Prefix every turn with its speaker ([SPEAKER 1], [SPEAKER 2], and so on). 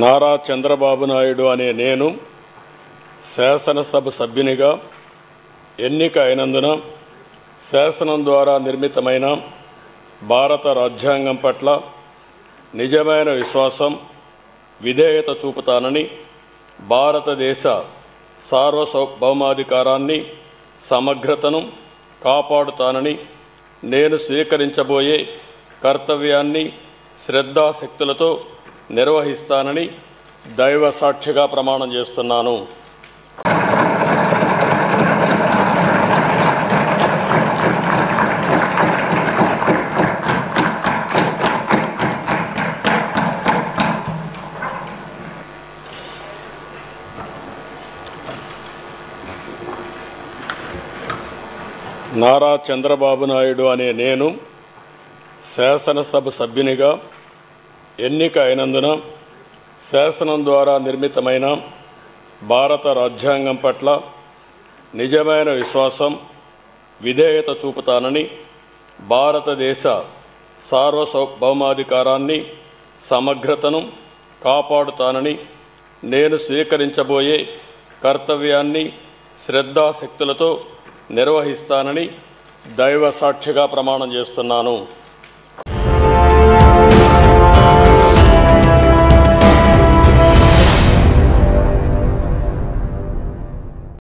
[SPEAKER 1] నారా చంద్రబాబు నాయుడు అనే నేను శాసనసభ సభ్యునిగా ఎన్నిక అయినందున శాసనం ద్వారా నిర్మితమైన భారత రాజ్యాంగం పట్ల నిజమైన విశ్వాసం, విధేయత చూపుతానని, భారతదేశ సార్వభౌమాధికారాన్ని, సమగ్రతను కాపాడుతానని, నేను స్వీకరించబోయే కర్తవ్యాన్ని శ్రద్ధాశక్తులతో నిర్వహిస్తానని దైవ సాక్షిగా ప్రమాణం చేస్తున్నాను. నారా చంద్రబాబు నాయుడు అనే నేను శాసనసభ సభ్యునిగా ఎన్నిక అయినందున శాసనం ద్వారా నిర్మితమైన భారత రాజ్యాంగం పట్ల నిజమైన విశ్వాసం, విధేయత చూపుతానని, భారతదేశ సార్వభౌమాధికారాన్ని, సమగ్రతను కాపాడుతానని, నేను స్వీకరించబోయే కర్తవ్యాన్ని శ్రద్ధాశక్తులతో నిర్వహిస్తానని దైవ సాక్షిగా ప్రమాణం చేస్తున్నాను.